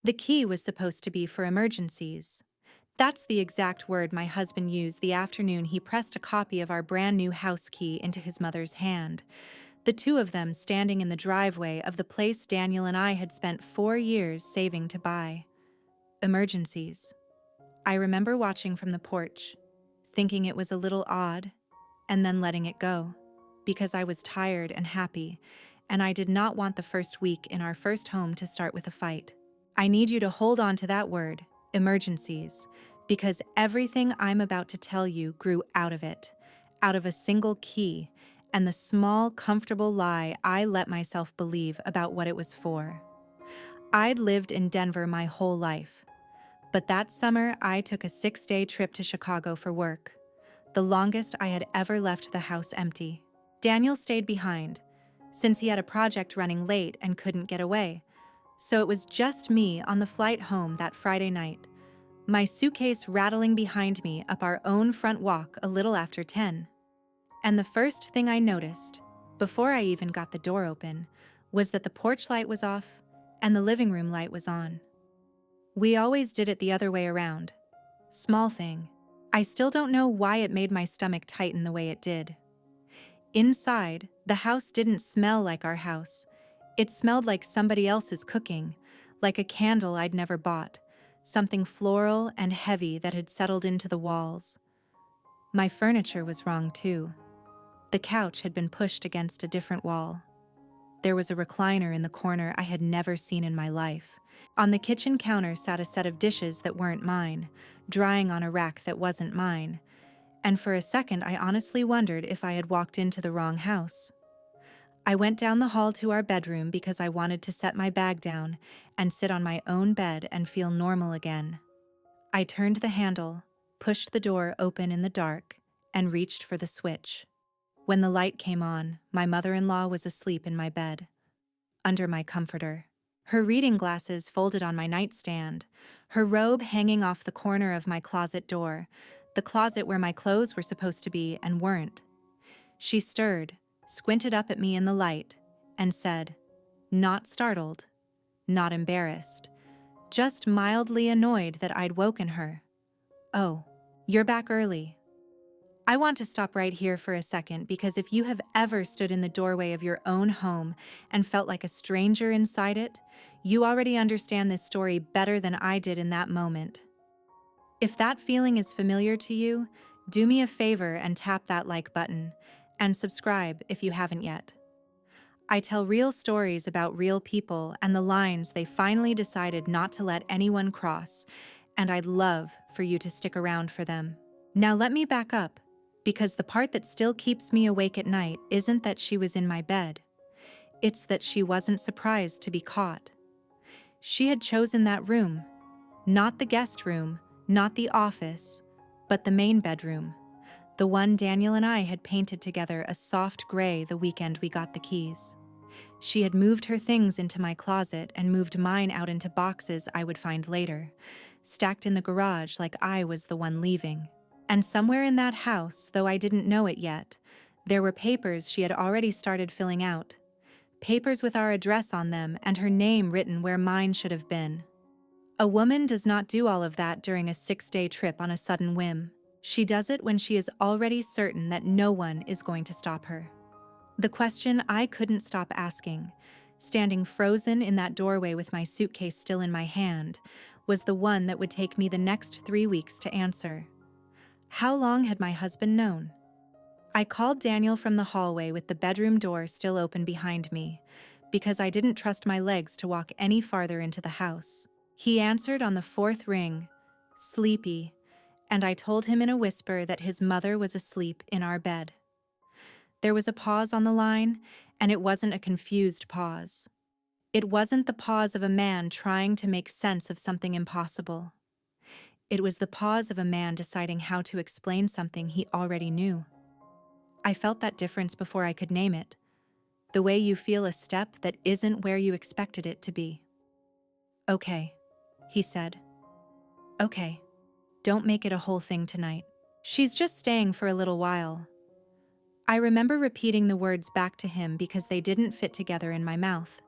The key was supposed to be for emergencies. That's the exact word my husband used the afternoon he pressed a copy of our brand new house key into his mother's hand, the two of them standing in the driveway of the place Daniel and I had spent 4 years saving to buy. Emergencies. I remember watching from the porch, thinking it was a little odd, and then letting it go, because I was tired and happy, and I did not want the first week in our first home to start with a fight. I need you to hold on to that word, emergencies, because everything I'm about to tell you grew out of it, out of a single key, and the small, comfortable lie I let myself believe about what it was for. I'd lived in Denver my whole life, but that summer I took a 6-day trip to Chicago for work, the longest I had ever left the house empty. Daniel stayed behind, since he had a project running late and couldn't get away, so it was just me on the flight home that Friday night, my suitcase rattling behind me up our own front walk a little after 10. And the first thing I noticed, before I even got the door open, was that the porch light was off and the living room light was on. We always did it the other way around. Small thing. I still don't know why it made my stomach tighten the way it did. Inside, the house didn't smell like our house. It smelled like somebody else's cooking, like a candle I'd never bought, something floral and heavy that had settled into the walls. My furniture was wrong too. The couch had been pushed against a different wall. There was a recliner in the corner I had never seen in my life. On the kitchen counter sat a set of dishes that weren't mine, drying on a rack that wasn't mine. And for a second I honestly wondered if I had walked into the wrong house. I went down the hall to our bedroom because I wanted to set my bag down and sit on my own bed and feel normal again. I turned the handle, pushed the door open in the dark, and reached for the switch. When the light came on, my mother-in-law was asleep in my bed, under my comforter. Her reading glasses folded on my nightstand, her robe hanging off the corner of my closet door, the closet where my clothes were supposed to be and weren't. She stirred, squinted up at me in the light, and said, not startled, not embarrassed, just mildly annoyed that I'd woken her. "Oh, you're back early." I want to stop right here for a second because if you have ever stood in the doorway of your own home and felt like a stranger inside it, you already understand this story better than I did in that moment. If that feeling is familiar to you, do me a favor and tap that like button, and subscribe if you haven't yet. I tell real stories about real people and the lines they finally decided not to let anyone cross, and I'd love for you to stick around for them. Now let me back up, because the part that still keeps me awake at night isn't that she was in my bed. It's that she wasn't surprised to be caught. She had chosen that room, not the guest room, not the office, but the main bedroom, the one Daniel and I had painted together a soft gray the weekend we got the keys. She had moved her things into my closet and moved mine out into boxes I would find later, stacked in the garage like I was the one leaving. And somewhere in that house, though I didn't know it yet, there were papers she had already started filling out. Papers with our address on them and her name written where mine should have been. A woman does not do all of that during a 6-day trip on a sudden whim. She does it when she is already certain that no one is going to stop her. The question I couldn't stop asking, standing frozen in that doorway with my suitcase still in my hand, was the one that would take me the next 3 weeks to answer. How long had my husband known? I called Daniel from the hallway with the bedroom door still open behind me, because I didn't trust my legs to walk any farther into the house. He answered on the 4th ring, sleepy, and I told him in a whisper that his mother was asleep in our bed. There was a pause on the line, and it wasn't a confused pause. It wasn't the pause of a man trying to make sense of something impossible. It was the pause of a man deciding how to explain something he already knew. I felt that difference before I could name it, the way you feel a step that isn't where you expected it to be. "Okay," he said. "Okay. Don't make it a whole thing tonight. She's just staying for a little while." I remember repeating the words back to him because they didn't fit together in my mouth.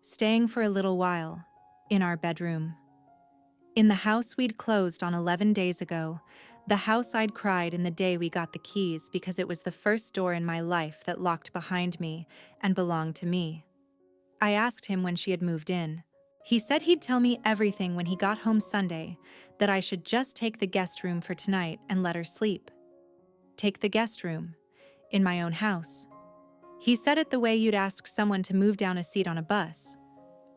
Staying for a little while. in our bedroom. In the house we'd closed on 11 days ago, the house I'd cried in the day we got the keys because it was the first door in my life that locked behind me and belonged to me. I asked him when she had moved in. He said he'd tell me everything when he got home Sunday, that I should just take the guest room for tonight and let her sleep. Take the guest room, in my own house. He said it the way you'd ask someone to move down a seat on a bus.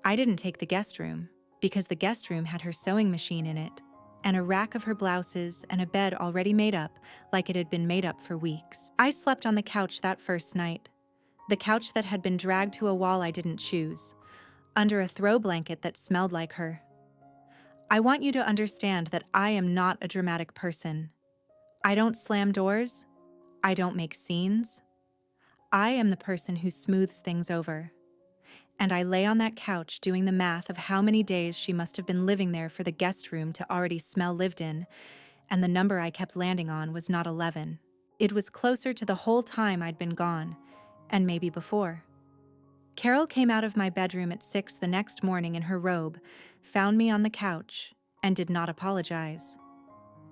I didn't take the guest room, because the guest room had her sewing machine in it, and a rack of her blouses and a bed already made up like it had been made up for weeks. I slept on the couch that first night, the couch that had been dragged to a wall I didn't choose, under a throw blanket that smelled like her. I want you to understand that I am not a dramatic person. I don't slam doors. I don't make scenes. I am the person who smooths things over. And I lay on that couch doing the math of how many days she must have been living there for the guest room to already smell lived in, and the number I kept landing on was not 11. It was closer to the whole time I'd been gone, and maybe before. Carol came out of my bedroom at 6 the next morning in her robe, found me on the couch, and did not apologize.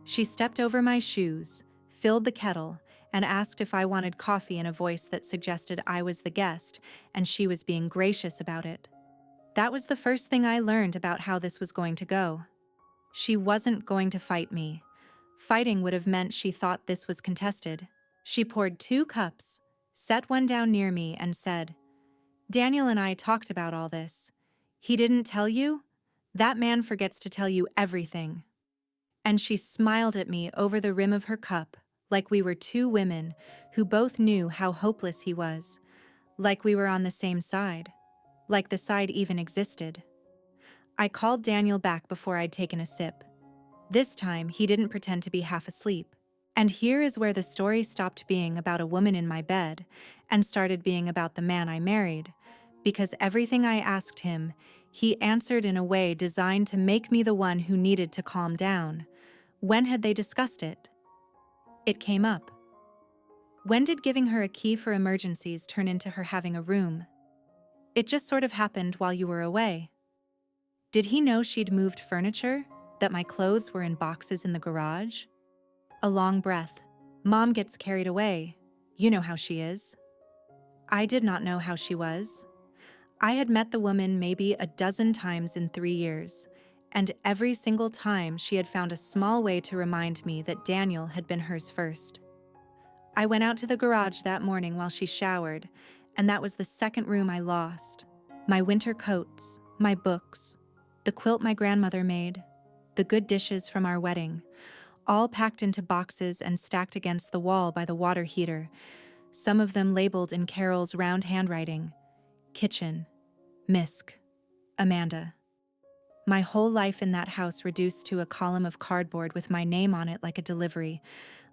She stepped over my shoes, filled the kettle, and asked if I wanted coffee in a voice that suggested I was the guest and she was being gracious about it. That was the first thing I learned about how this was going to go. She wasn't going to fight me. Fighting would have meant she thought this was contested. She poured 2 cups, set one down near me, and said, "Daniel and I talked about all this. He didn't tell you? That man forgets to tell you everything." And she smiled at me over the rim of her cup, like we were 2 women who both knew how hopeless he was, like we were on the same side, like the side even existed. I called Daniel back before I'd taken a sip. This time, he didn't pretend to be half asleep. And here is where the story stopped being about a woman in my bed and started being about the man I married, because everything I asked him, he answered in a way designed to make me the one who needed to calm down. When had they discussed it? It came up. When did giving her a key for emergencies turn into her having a room? It just sort of happened while you were away. Did he know she'd moved furniture? That my clothes were in boxes in the garage? A long breath. Mom gets carried away. You know how she is. I did not know how she was. I had met the woman maybe a dozen times in 3 years, and every single time she had found a small way to remind me that Daniel had been hers first. I went out to the garage that morning while she showered, and that was the second room I lost. My winter coats, my books, the quilt my grandmother made, the good dishes from our wedding, all packed into boxes and stacked against the wall by the water heater, some of them labeled in Carol's round handwriting, "Kitchen, Misk, Amanda." My whole life in that house reduced to a column of cardboard with my name on it like a delivery,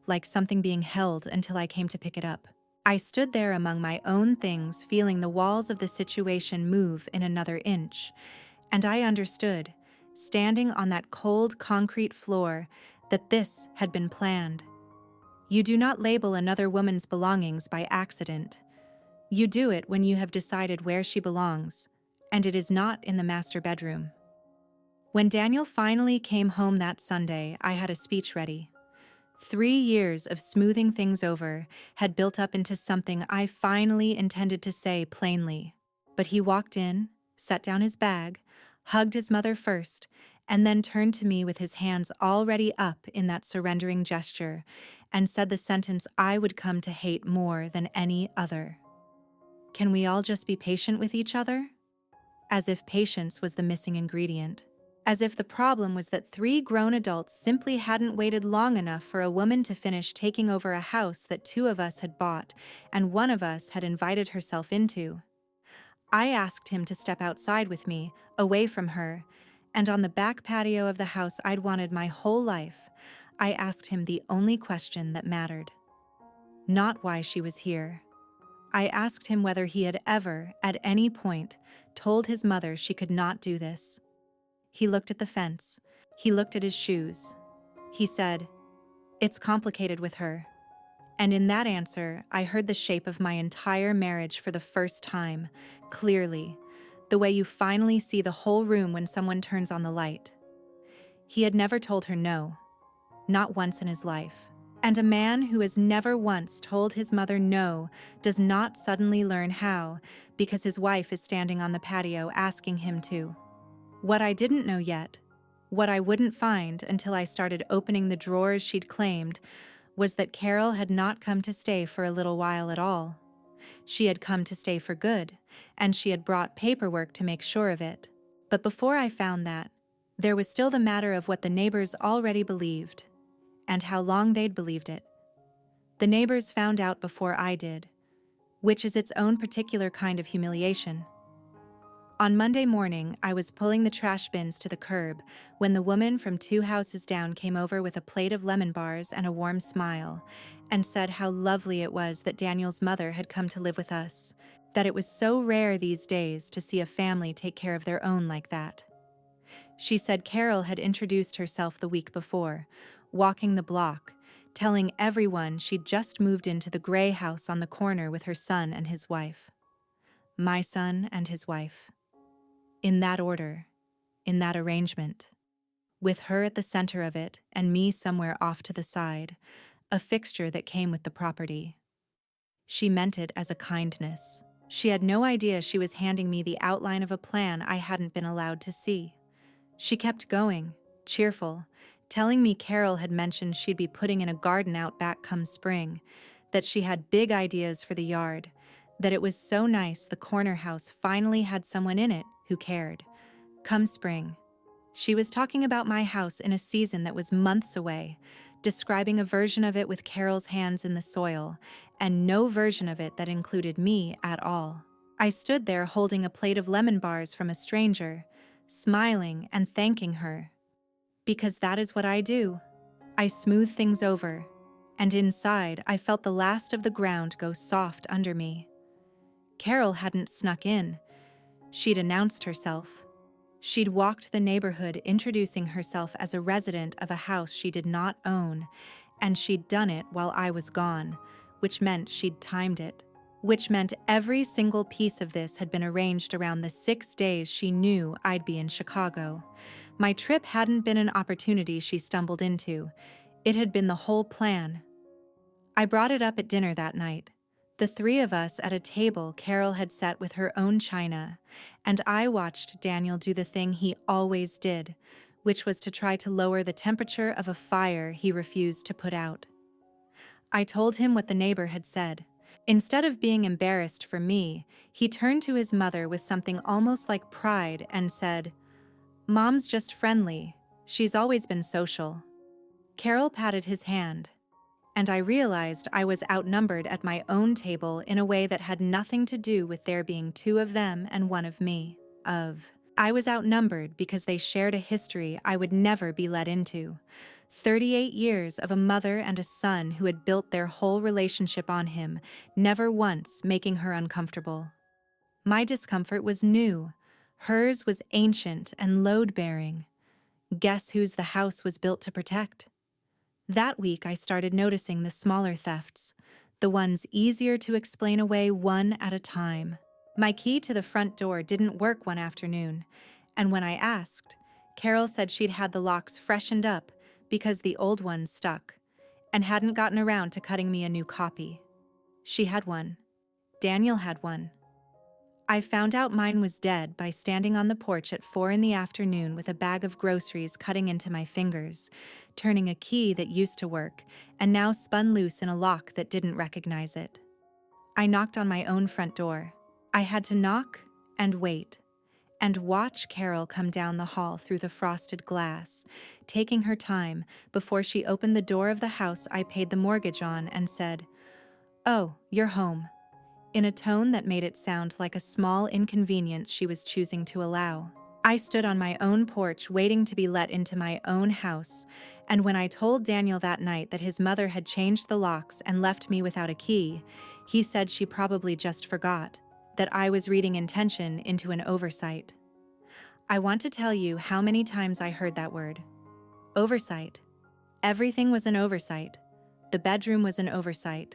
like something being held until I came to pick it up. I stood there among my own things, feeling the walls of the situation move in another inch, and I understood, standing on that cold concrete floor, that this had been planned. You do not label another woman's belongings by accident. You do it when you have decided where she belongs, and it is not in the master bedroom. When Daniel finally came home that Sunday, I had a speech ready. 3 years of smoothing things over had built up into something I finally intended to say plainly. But he walked in, set down his bag, hugged his mother first, and then turned to me with his hands already up in that surrendering gesture, and said the sentence I would come to hate more than any other. "Can we all just be patient with each other?" As if patience was the missing ingredient. As if the problem was that 3 grown adults simply hadn't waited long enough for a woman to finish taking over a house that 2 of us had bought and one of us had invited herself into. I asked him to step outside with me, away from her, and on the back patio of the house I'd wanted my whole life, I asked him the only question that mattered. Not why she was here. I asked him whether he had ever, at any point, told his mother she could not do this. He looked at the fence. He looked at his shoes. He said, "It's complicated with her." And in that answer, I heard the shape of my entire marriage for the first time, clearly. The way you finally see the whole room when someone turns on the light. He had never told her no, not once in his life. And a man who has never once told his mother no does not suddenly learn how because his wife is standing on the patio asking him to. What I didn't know yet, what I wouldn't find until I started opening the drawers she'd claimed, was that Carol had not come to stay for a little while at all. She had come to stay for good, and she had brought paperwork to make sure of it. But before I found that, there was still the matter of what the neighbors already believed, and how long they'd believed it. The neighbors found out before I did, which is its own particular kind of humiliation. On Monday morning, I was pulling the trash bins to the curb when the woman from 2 houses down came over with a plate of lemon bars and a warm smile, and said how lovely it was that Daniel's mother had come to live with us, that it was so rare these days to see a family take care of their own like that. She said Carol had introduced herself the week before, walking the block, telling everyone she'd just moved into the gray house on the corner with her son and his wife. My son and his wife. In that order, in that arrangement, with her at the center of it and me somewhere off to the side, a fixture that came with the property. She meant it as a kindness. She had no idea she was handing me the outline of a plan I hadn't been allowed to see. She kept going, cheerful, telling me Carol had mentioned she'd be putting in a garden out back come spring, that she had big ideas for the yard, that it was so nice the corner house finally had someone in it who cared. Come spring. She was talking about my house in a season that was months away, describing a version of it with Carol's hands in the soil, and no version of it that included me at all. I stood there holding a plate of lemon bars from a stranger, smiling and thanking her. Because that is what I do. I smooth things over, and inside I felt the last of the ground go soft under me. Carol hadn't snuck in. She'd announced herself. She'd walked the neighborhood introducing herself as a resident of a house she did not own, and she'd done it while I was gone, which meant she'd timed it, which meant every single piece of this had been arranged around the 6 days she knew I'd be in Chicago. My trip hadn't been an opportunity she stumbled into. It had been the whole plan. I brought it up at dinner that night. The 3 of us at a table Carol had set with her own china, and I watched Daniel do the thing he always did, which was to try to lower the temperature of a fire he refused to put out. I told him what the neighbor had said. Instead of being embarrassed for me, he turned to his mother with something almost like pride and said, "Mom's just friendly. She's always been social." Carol patted his hand, and I realized I was outnumbered at my own table in a way that had nothing to do with there being 2 of them and 1 of me. I was outnumbered because they shared a history I would never be let into. 38 years of a mother and a son who had built their whole relationship on him, never once making her uncomfortable. My discomfort was new. Hers was ancient and load-bearing. Guess whose the house was built to protect? That week I started noticing the smaller thefts, the ones easier to explain away one at a time. My key to the front door didn't work one afternoon, and when I asked, Carol said she'd had the locks freshened up because the old ones stuck, and hadn't gotten around to cutting me a new copy. She had one. Daniel had one. I found out mine was dead by standing on the porch at 4 in the afternoon with a bag of groceries cutting into my fingers, turning a key that used to work and now spun loose in a lock that didn't recognize it. I knocked on my own front door. I had to knock and wait and watch Carol come down the hall through the frosted glass, taking her time before she opened the door of the house I paid the mortgage on and said, "Oh, you're home," in a tone that made it sound like a small inconvenience she was choosing to allow. I stood on my own porch waiting to be let into my own house, and when I told Daniel that night that his mother had changed the locks and left me without a key, he said she probably just forgot, that I was reading intention into an oversight. I want to tell you how many times I heard that word. Oversight. Everything was an oversight. The bedroom was an oversight.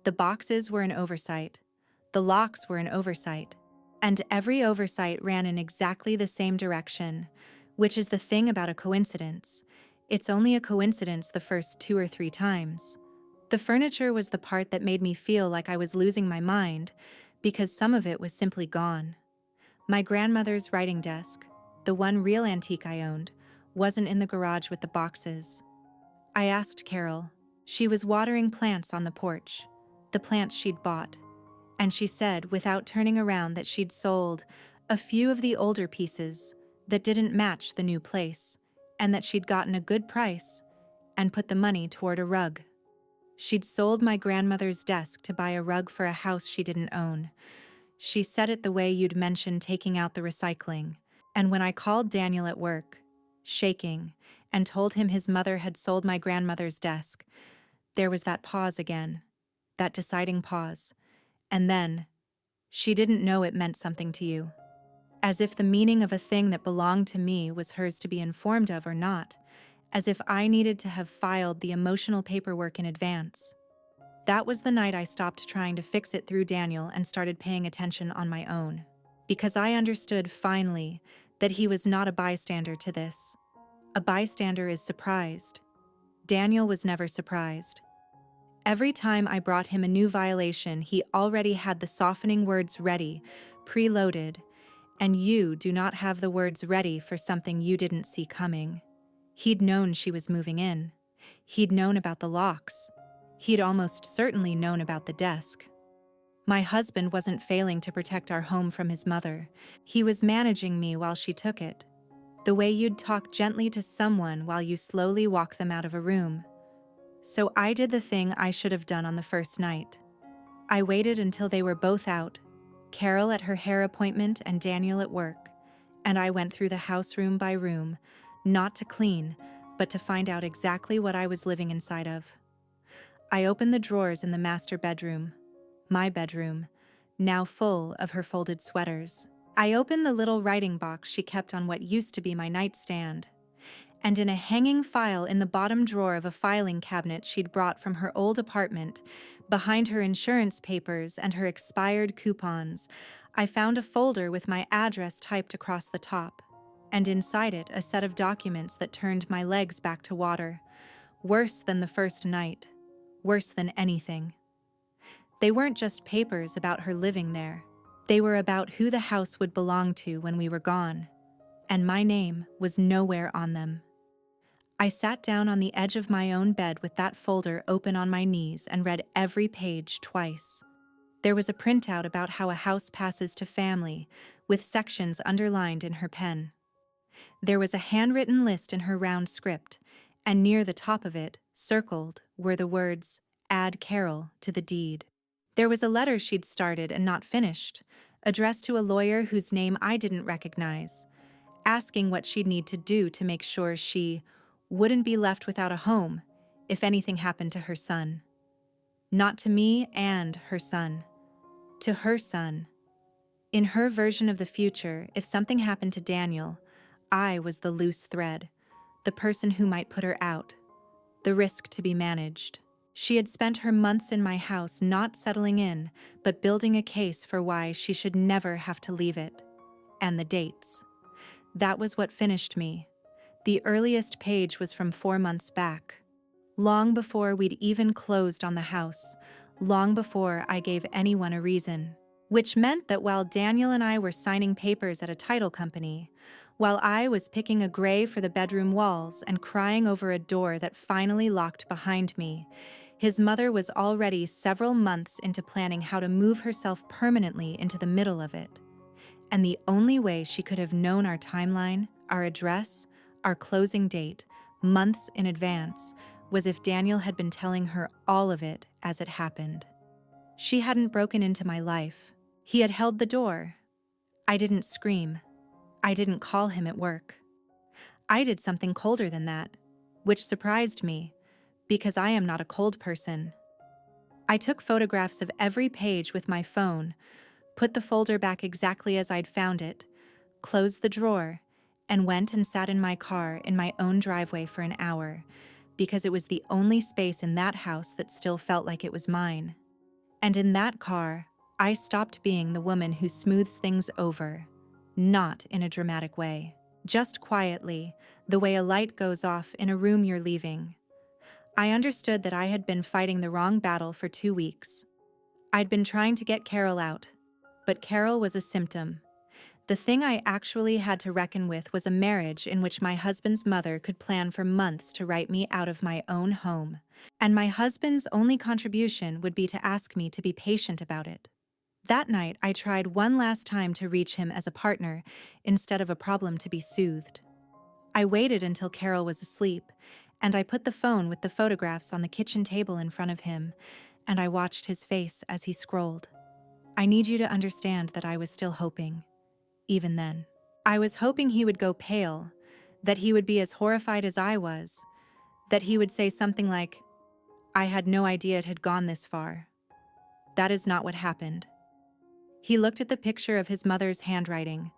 The boxes were an oversight. The locks were an oversight. And every oversight ran in exactly the same direction, which is the thing about a coincidence. It's only a coincidence the first 2 or 3 times. The furniture was the part that made me feel like I was losing my mind, because some of it was simply gone. My grandmother's writing desk, the one real antique I owned, wasn't in the garage with the boxes. I asked Carol. She was watering plants on the porch, the plants she'd bought, and she said, without turning around, that she'd sold a few of the older pieces that didn't match the new place, and that she'd gotten a good price and put the money toward a rug. She'd sold my grandmother's desk to buy a rug for a house she didn't own. She said it the way you'd mentioned taking out the recycling. And when I called Daniel at work, shaking, and told him his mother had sold my grandmother's desk, there was that pause again, that deciding pause. And then, she didn't know it meant something to you. As if the meaning of a thing that belonged to me was hers to be informed of or not. As if I needed to have filed the emotional paperwork in advance. That was the night I stopped trying to fix it through Daniel and started paying attention on my own. Because I understood, finally, that he was not a bystander to this. A bystander is surprised. Daniel was never surprised. Every time I brought him a new violation, he already had the softening words ready, preloaded, and you do not have the words ready for something you didn't see coming. He'd known she was moving in. He'd known about the locks. He'd almost certainly known about the desk. My husband wasn't failing to protect our home from his mother. He was managing me while she took it. The way you'd talk gently to someone while you slowly walk them out of a room. So I did the thing I should have done on the first night. I waited until they were both out, Carol at her hair appointment and Daniel at work, and I went through the house room by room, not to clean, but to find out exactly what I was living inside of. I opened the drawers in the master bedroom, my bedroom, now full of her folded sweaters. I opened the little writing box she kept on what used to be my nightstand. And in a hanging file in the bottom drawer of a filing cabinet she'd brought from her old apartment, behind her insurance papers and her expired coupons, I found a folder with my address typed across the top, and inside it a set of documents that turned my legs back to water. Worse than the first night. Worse than anything. They weren't just papers about her living there. They were about who the house would belong to when we were gone, and my name was nowhere on them. I sat down on the edge of my own bed with that folder open on my knees and read every page twice. There was a printout about how a house passes to family, with sections underlined in her pen. There was a handwritten list in her round script, and near the top of it, circled, were the words, "Add Carol to the deed." There was a letter she'd started and not finished, addressed to a lawyer whose name I didn't recognize, asking what she'd need to do to make sure she wouldn't be left without a home if anything happened to her son. Not to me and her son. To her son. In her version of the future, if something happened to Daniel, I was the loose thread, the person who might put her out, the risk to be managed. She had spent her months in my house not settling in, but building a case for why she should never have to leave it. And the dates. That was what finished me. The earliest page was from 4 months back. Long before we'd even closed on the house. Long before I gave anyone a reason. Which meant that while Daniel and I were signing papers at a title company, while I was picking a gray for the bedroom walls and crying over a door that finally locked behind me, his mother was already several months into planning how to move herself permanently into the middle of it. And the only way she could have known our timeline, our address, our closing date, months in advance, was if Daniel had been telling her all of it as it happened. She hadn't broken into my life. He had held the door. I didn't scream. I didn't call him at work. I did something colder than that, which surprised me, because I am not a cold person. I took photographs of every page with my phone, put the folder back exactly as I'd found it, closed the drawer, and went and sat in my car in my own driveway for an hour, because it was the only space in that house that still felt like it was mine. And in that car, I stopped being the woman who smooths things over, not in a dramatic way. Just quietly, the way a light goes off in a room you're leaving. I understood that I had been fighting the wrong battle for 2 weeks. I'd been trying to get Carol out, but Carol was a symptom. The thing I actually had to reckon with was a marriage in which my husband's mother could plan for months to write me out of my own home, and my husband's only contribution would be to ask me to be patient about it. That night, I tried one last time to reach him as a partner instead of a problem to be soothed. I waited until Carol was asleep, and I put the phone with the photographs on the kitchen table in front of him, and I watched his face as he scrolled. I need you to understand that I was still hoping. Even then, I was hoping he would go pale, that he would be as horrified as I was, that he would say something like, "I had no idea it had gone this far." That is not what happened. He looked at the picture of his mother's handwriting,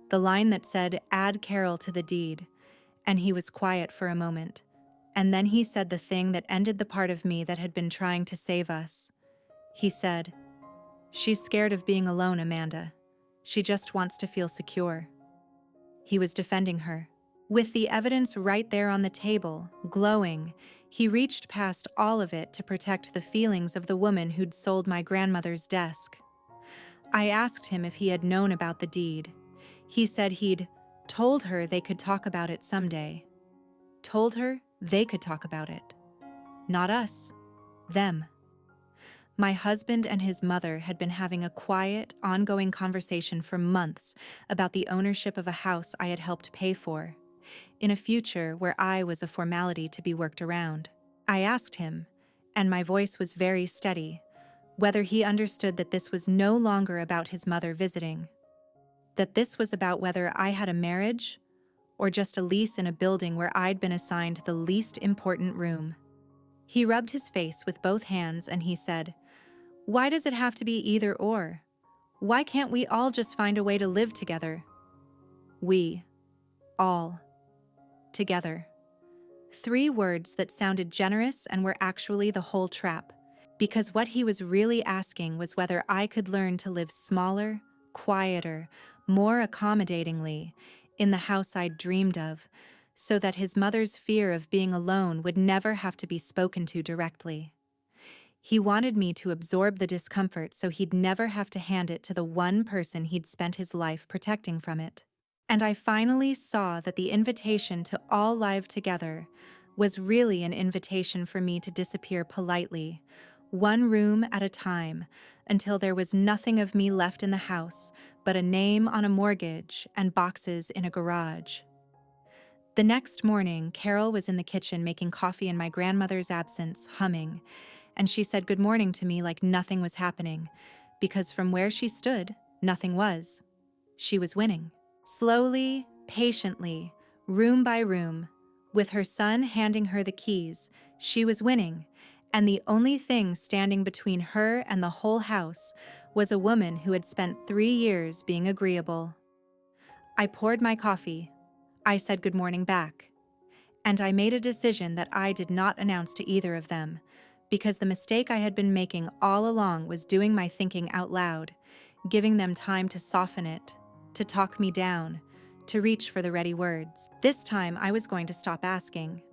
the line that said, "Add Carol to the deed," and he was quiet for a moment. And then he said the thing that ended the part of me that had been trying to save us. He said, "She's scared of being alone, Amanda. She just wants to feel secure." He was defending her. With the evidence right there on the table, glowing, he reached past all of it to protect the feelings of the woman who'd sold my grandmother's desk. I asked him if he had known about the deed. He said he'd told her they could talk about it someday. Told her they could talk about it. Not us. Them. My husband and his mother had been having a quiet, ongoing conversation for months about the ownership of a house I had helped pay for, in a future where I was a formality to be worked around. I asked him, and my voice was very steady, whether he understood that this was no longer about his mother visiting, that this was about whether I had a marriage or just a lease in a building where I'd been assigned the least important room. He rubbed his face with both hands and he said, "Why does it have to be either or? Why can't we all just find a way to live together?" We. All. Together. 3 words that sounded generous and were actually the whole trap, because what he was really asking was whether I could learn to live smaller, quieter, more accommodatingly in the house I'd dreamed of, so that his mother's fear of being alone would never have to be spoken to directly. He wanted me to absorb the discomfort so he'd never have to hand it to the one person he'd spent his life protecting from it. And I finally saw that the invitation to all live together was really an invitation for me to disappear politely, one room at a time, until there was nothing of me left in the house but a name on a mortgage and boxes in a garage. The next morning, Carol was in the kitchen making coffee in my grandmother's absence, humming, and she said good morning to me like nothing was happening, because from where she stood, nothing was. She was winning. Slowly, patiently, room by room, with her son handing her the keys, she was winning, and the only thing standing between her and the whole house was a woman who had spent 3 years being agreeable. I poured my coffee. I said good morning back. And I made a decision that I did not announce to either of them, because the mistake I had been making all along was doing my thinking out loud, giving them time to soften it, to talk me down, to reach for the ready words. This time I was going to stop asking.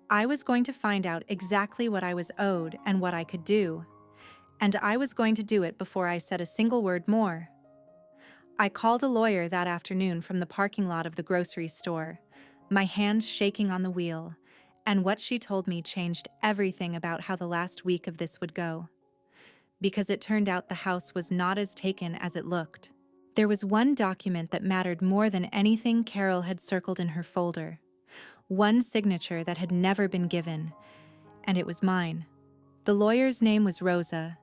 I was going to find out exactly what I was owed and what I could do. And I was going to do it before I said a single word more. I called a lawyer that afternoon from the parking lot of the grocery store, my hands shaking on the wheel, and what she told me changed everything about how the last week of this would go. Because it turned out the house was not as taken as it looked. There was one document that mattered more than anything Carol had circled in her folder. One signature that had never been given, and it was mine. The lawyer's name was Rosa,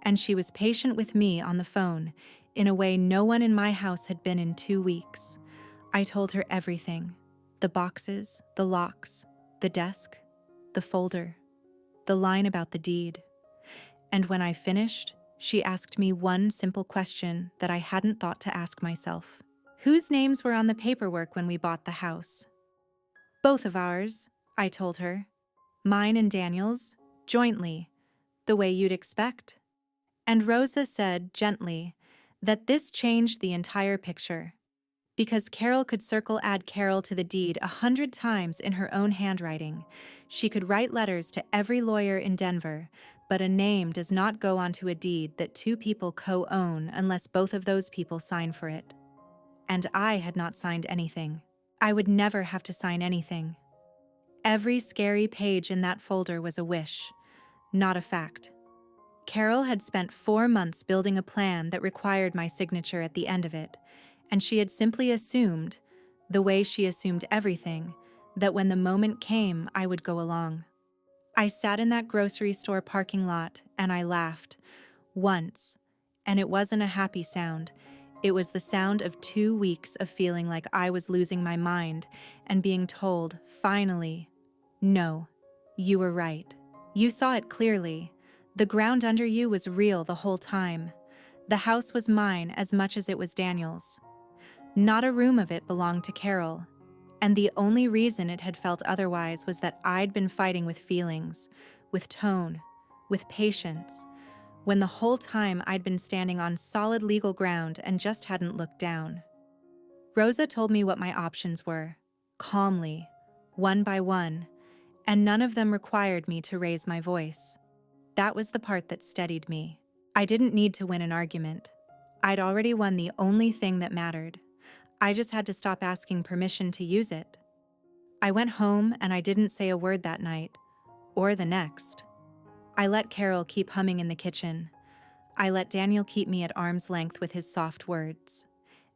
and she was patient with me on the phone in a way no one in my house had been in 2 weeks. I told her everything. The boxes, the locks, the desk, the folder, the line about the deed. And when I finished, she asked me one simple question that I hadn't thought to ask myself. Whose names were on the paperwork when we bought the house? Both of ours, I told her. Mine and Daniel's, jointly, the way you'd expect. And Rosa said, gently, that this changed the entire picture. Because Carol could add Carol to the deed 100 times in her own handwriting. She could write letters to every lawyer in Denver, but a name does not go onto a deed that two people co-own unless both of those people sign for it. And I had not signed anything. I would never have to sign anything. Every scary page in that folder was a wish, not a fact. Carol had spent 4 months building a plan that required my signature at the end of it, and she had simply assumed, the way she assumed everything, that when the moment came, I would go along. I sat in that grocery store parking lot and I laughed. Once. And it wasn't a happy sound. It was the sound of 2 weeks of feeling like I was losing my mind and being told, finally, no, you were right. You saw it clearly. The ground under you was real the whole time. The house was mine as much as it was Daniel's. Not a room of it belonged to Carol. And the only reason it had felt otherwise was that I'd been fighting with feelings, with tone, with patience, when the whole time I'd been standing on solid legal ground and just hadn't looked down. Rosa told me what my options were, calmly, one by one, and none of them required me to raise my voice. That was the part that steadied me. I didn't need to win an argument. I'd already won the only thing that mattered. I just had to stop asking permission to use it. I went home and I didn't say a word that night, or the next. I let Carol keep humming in the kitchen. I let Daniel keep me at arm's length with his soft words.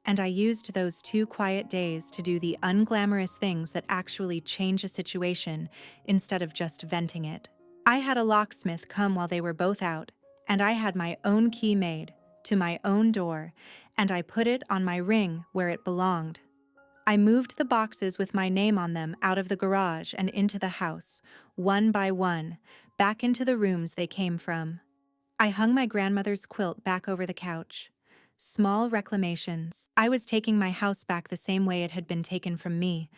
And I used those 2 quiet days to do the unglamorous things that actually change a situation instead of just venting it. I had a locksmith come while they were both out, and I had my own key made, to my own door, and I put it on my ring where it belonged. I moved the boxes with my name on them out of the garage and into the house, one by one, back into the rooms they came from. I hung my grandmother's quilt back over the couch. Small reclamations. I was taking my house back the same way it had been taken from me,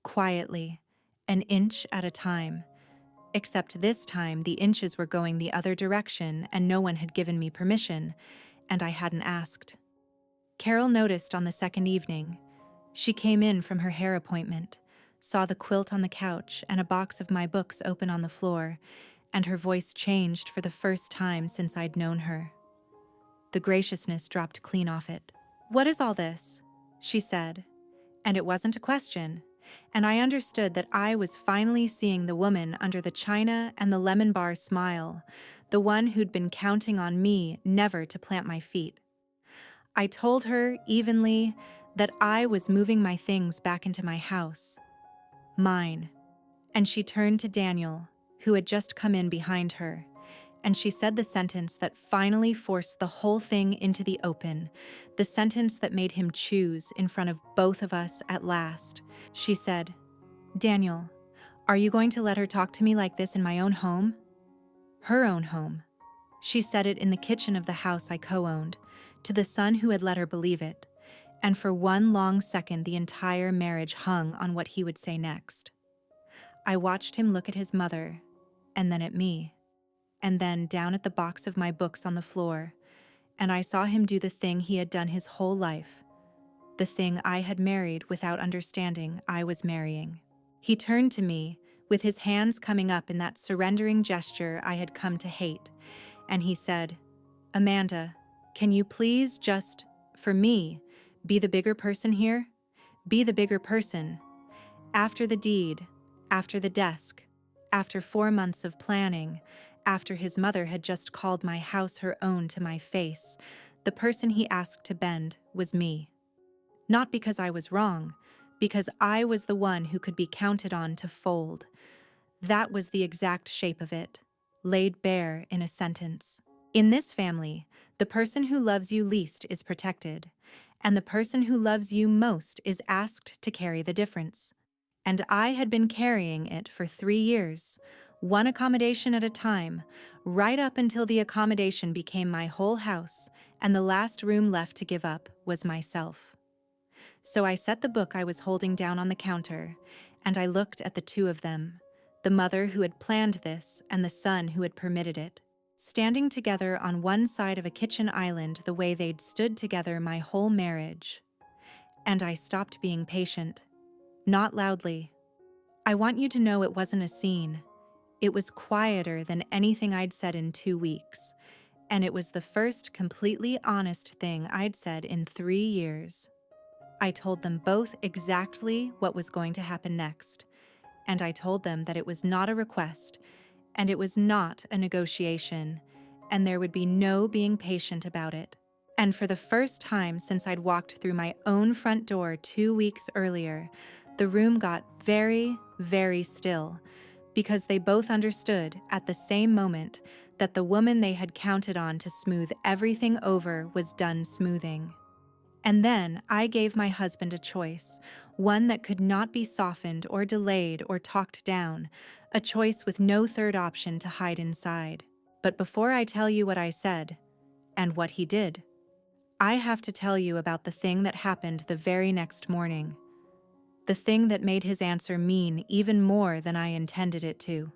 quietly, an inch at a time. Except this time the inches were going the other direction and no one had given me permission, and I hadn't asked. Carol noticed on the second evening. She came in from her hair appointment, saw the quilt on the couch and a box of my books open on the floor, and her voice changed for the first time since I'd known her. The graciousness dropped clean off it. "What is all this?" she said. And it wasn't a question, and I understood that I was finally seeing the woman under the china and the lemon bar smile, the one who'd been counting on me never to plant my feet. I told her, evenly, that I was moving my things back into my house. Mine. And she turned to Daniel, who had just come in behind her, and she said the sentence that finally forced the whole thing into the open, the sentence that made him choose in front of both of us at last. She said, "Daniel, are you going to let her talk to me like this in my own home?" Her own home. She said it in the kitchen of the house I co-owned, to the son who had let her believe it, and for one long second the entire marriage hung on what he would say next. I watched him look at his mother, and then at me, and then down at the box of my books on the floor, and I saw him do the thing he had done his whole life, the thing I had married without understanding I was marrying. He turned to me, with his hands coming up in that surrendering gesture I had come to hate, and he said, "Amanda, can you please just, for me, be the bigger person here? Be the bigger person. After the deed, after the desk, after 4 months of planning, after his mother had just called my house her own to my face, the person he asked to bend was me. Not because I was wrong, because I was the one who could be counted on to fold. That was the exact shape of it, laid bare in a sentence. In this family, the person who loves you least is protected, and the person who loves you most is asked to carry the difference. And I had been carrying it for 3 years, one accommodation at a time, right up until the accommodation became my whole house, and the last room left to give up was myself. So I set the book I was holding down on the counter, and I looked at the two of them, the mother who had planned this and the son who had permitted it. standing together on one side of a kitchen island the way they'd stood together my whole marriage. And I stopped being patient. Not loudly. I want you to know it wasn't a scene. It was quieter than anything I'd said in 2 weeks, and it was the first completely honest thing I'd said in 3 years. I told them both exactly what was going to happen next, and I told them that it was not a request, and it was not a negotiation, and there would be no being patient about it. And for the first time since I'd walked through my own front door 2 weeks earlier, the room got very, very still, because they both understood at the same moment that the woman they had counted on to smooth everything over was done smoothing. And then I gave my husband a choice, one that could not be softened or delayed or talked down, a choice with no third option to hide inside. But before I tell you what I said, and what he did, I have to tell you about the thing that happened the very next morning. The thing that made his answer mean even more than I intended it to.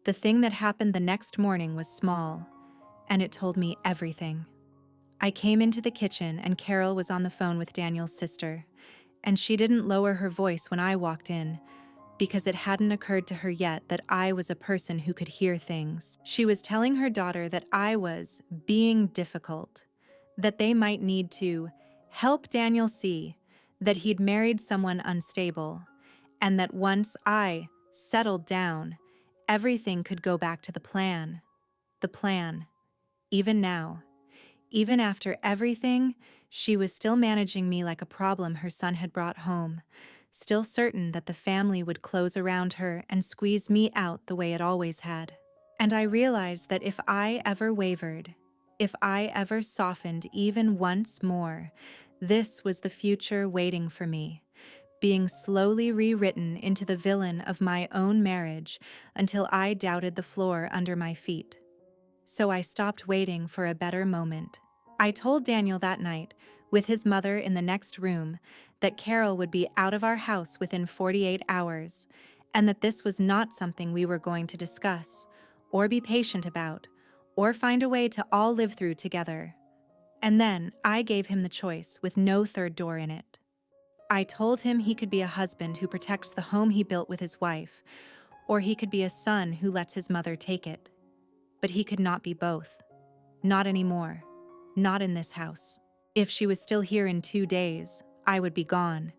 The thing that happened the next morning was small, and it told me everything. I came into the kitchen and Carol was on the phone with Daniel's sister, and she didn't lower her voice when I walked in, because it hadn't occurred to her yet that I was a person who could hear things. She was telling her daughter that I was being difficult, that they might need to help Daniel see that he'd married someone unstable, and that once I settled down, everything could go back to the plan. The plan. Even now. Even after everything, she was still managing me like a problem her son had brought home, still certain that the family would close around her and squeeze me out the way it always had. And I realized that if I ever wavered, if I ever softened even once more, this was the future waiting for me, being slowly rewritten into the villain of my own marriage until I doubted the floor under my feet. So I stopped waiting for a better moment. I told Daniel that night, with his mother in the next room, that Carol would be out of our house within 48 hours, and that this was not something we were going to discuss, or be patient about, or find a way to all live through together. And then I gave him the choice with no third door in it. I told him he could be a husband who protects the home he built with his wife, or he could be a son who lets his mother take it. But he could not be both. Not anymore. Not in this house. If she was still here in 2 days, I would be gone.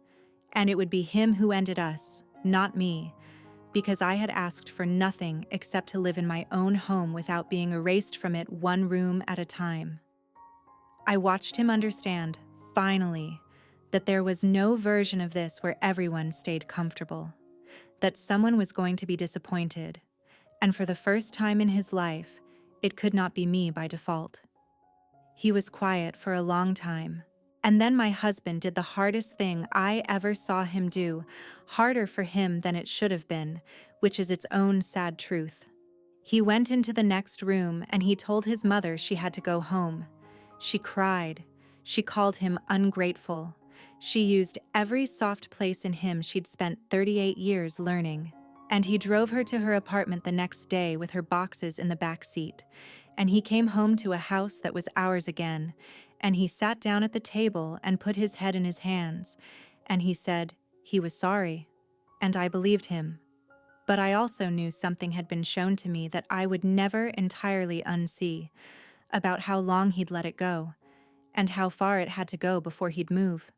And it would be him who ended us, not me, because I had asked for nothing except to live in my own home without being erased from it one room at a time. I watched him understand, finally, that there was no version of this where everyone stayed comfortable, that someone was going to be disappointed, and for the first time in his life, it could not be me by default. He was quiet for a long time, and then my husband did the hardest thing I ever saw him do, harder for him than it should have been, which is its own sad truth. He went into the next room and he told his mother she had to go home. She cried. She called him ungrateful. She used every soft place in him she'd spent 38 years learning. And he drove her to her apartment the next day with her boxes in the back seat. And he came home to a house that was ours again. And he sat down at the table and put his head in his hands. And he said he was sorry. And I believed him. But I also knew something had been shown to me that I would never entirely unsee, about how long he'd let it go, and how far it had to go before he'd move.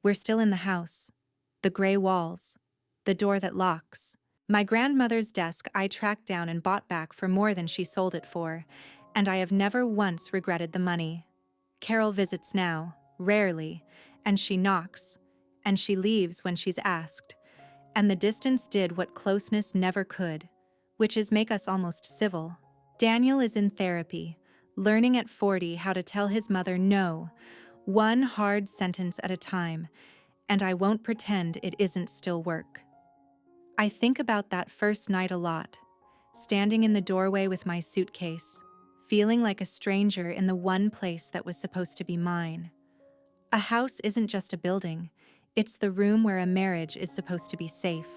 We're still in the house. The gray walls. The door that locks. My grandmother's desk I tracked down and bought back for more than she sold it for, and I have never once regretted the money. Carol visits now, rarely, and she knocks, and she leaves when she's asked, and the distance did what closeness never could, which is make us almost civil. Daniel is in therapy, learning at 40 how to tell his mother no, one hard sentence at a time, and I won't pretend it isn't still work. I think about that first night a lot, standing in the doorway with my suitcase, feeling like a stranger in the one place that was supposed to be mine. A house isn't just a building, it's the room where a marriage is supposed to be safe.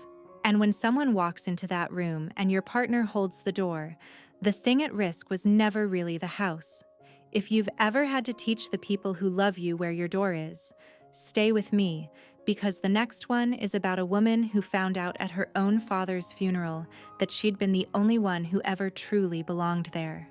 And when someone walks into that room and your partner holds the door, the thing at risk was never really the house. If you've ever had to teach the people who love you where your door is, stay with me, because the next one is about a woman who found out at her own father's funeral that she'd been the only one who ever truly belonged there.